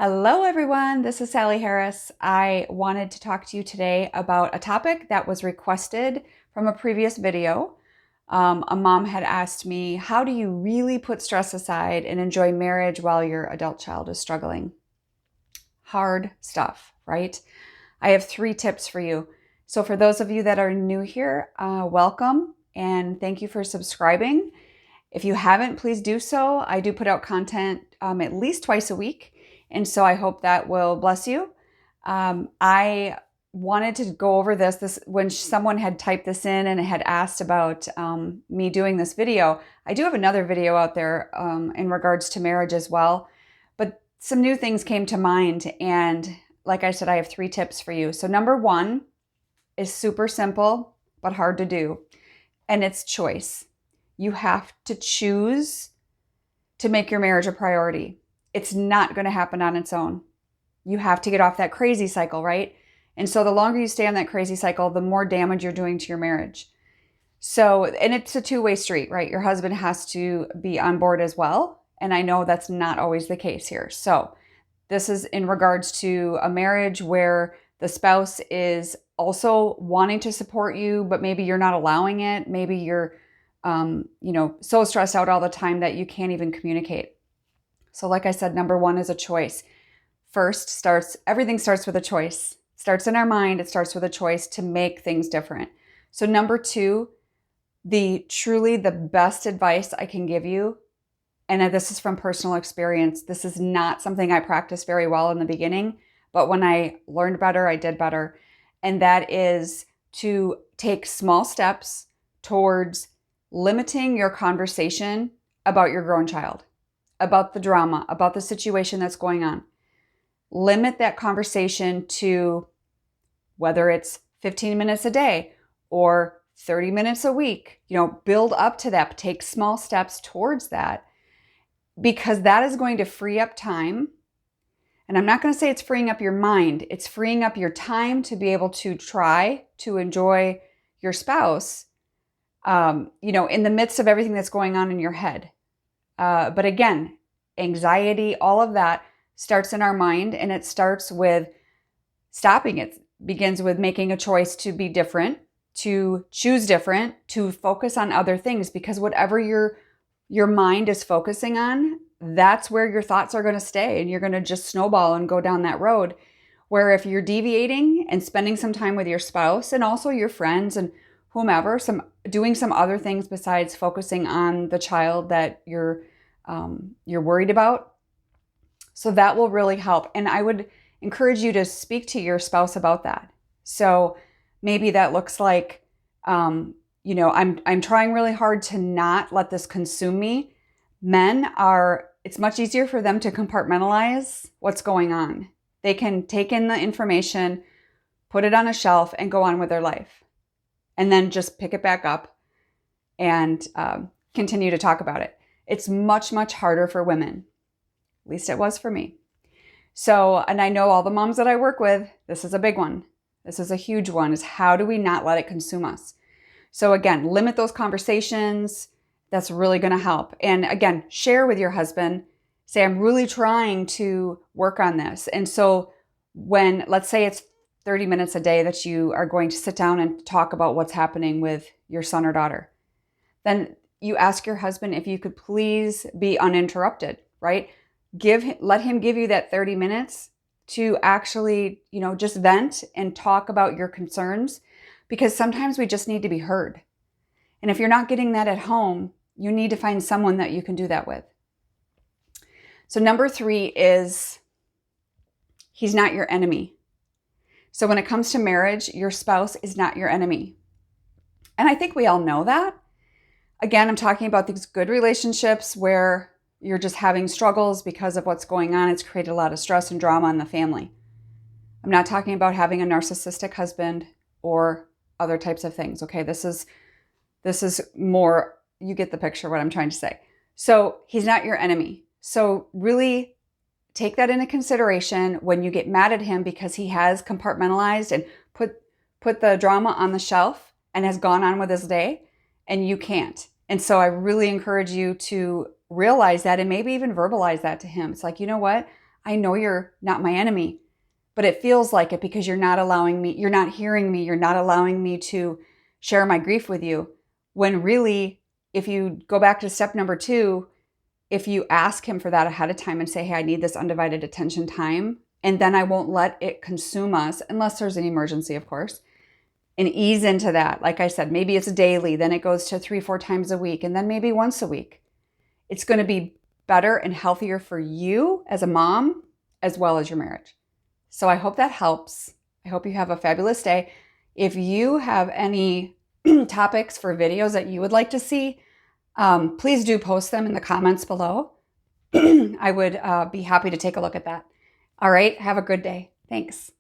Hello, everyone. This is Sally Harris. I wanted to talk to you today about a topic that was requested from a previous video. A mom had asked me, how do you really put stress aside and enjoy marriage while your adult child is struggling? Hard stuff, right? I have 3 tips for you. So for those of you that are new here, welcome and thank you for subscribing. If you haven't, please do so. I do put out content at least twice a week. And so I hope that will bless you. I wanted to go over this when someone had typed this in and had asked about me doing this video. I do have another video out there in regards to marriage as well. But some new things came to mind. And like I said, I have 3 tips for you. So number 1 is super simple, but hard to do. And it's choice. You have to choose to make your marriage a priority. It's not going to happen on its own. You have to get off that crazy cycle, right? And so the longer you stay on that crazy cycle, the more damage you're doing to your marriage. So, and it's a two-way street, right? Your husband has to be on board as well. And I know that's not always the case here. So this is in regards to a marriage where the spouse is also wanting to support you, but maybe you're not allowing it. Maybe you're, so stressed out all the time that you can't even communicate. So like I said, number 1 is a choice. Everything starts with a choice. It starts in our mind. It starts with a choice to make things different. So number 2, truly the best advice I can give you, and this is from personal experience. This is not something I practiced very well in the beginning, but when I learned better, I did better. And that is to take small steps towards limiting your conversation about your grown child, about the drama, about the situation that's going on. Limit that conversation to whether it's 15 minutes a day or 30 minutes a week. Build up to that. Take small steps towards that, because that is going to free up time. And I'm not going to say it's freeing up your mind. It's freeing up your time to be able to try to enjoy your spouse, in the midst of everything that's going on in your head. But again, anxiety, all of that starts in our mind, and it starts with stopping it. Begins with making a choice to be different, to choose different, to focus on other things, because whatever your mind is focusing on, that's where your thoughts are going to stay, and you're going to just snowball and go down that road. Where if you're deviating and spending some time with your spouse and also your friends and whomever, doing some other things besides focusing on the child that you're worried about. So that will really help. And I would encourage you to speak to your spouse about that. So maybe that looks like, I'm trying really hard to not let this consume me. It's much easier for them to compartmentalize what's going on. They can take in the information, put it on a shelf, and go on with their life. And then just pick it back up and continue to talk about it. It's much, much harder for women. At least it was for me. So, and I know all the moms that I work with, this is a big one. This is a huge one, is how do we not let it consume us? So again, limit those conversations. That's really going to help. And again, share with your husband. Say, I'm really trying to work on this. And so when, let's say it's 30 minutes a day that you are going to sit down and talk about what's happening with your son or daughter, then you ask your husband if you could please be uninterrupted, right? Let him give you that 30 minutes to actually, just vent and talk about your concerns, because sometimes we just need to be heard. And if you're not getting that at home, you need to find someone that you can do that with. So number 3 is, he's not your enemy. So when it comes to marriage, your spouse is not your enemy. And I think we all know that. Again, I'm talking about these good relationships where you're just having struggles because of what's going on. It's created a lot of stress and drama in the family. I'm not talking about having a narcissistic husband or other types of things. Okay, this is more, you get the picture what I'm trying to say. So he's not your enemy. So really take that into consideration when you get mad at him because he has compartmentalized and put the drama on the shelf and has gone on with his day, and you can't. And so I really encourage you to realize that and maybe even verbalize that to him. It's like, you know what? I know you're not my enemy, but it feels like it because you're not allowing me, you're not hearing me, you're not allowing me to share my grief with you. When really, if you go back to step number 2, if you ask him for that ahead of time and say, hey, I need this undivided attention time, and then I won't let it consume us, unless there's an emergency, of course, and ease into that. Like I said, maybe it's daily, then it goes to 3-4 times a week, and then maybe once a week. It's going to be better and healthier for you as a mom, as well as your marriage. So I hope that helps. I hope you have a fabulous day. If you have any topics for videos that you would like to see, please do post them in the comments below. I would be happy to take a look at that. All right, have a good day. Thanks.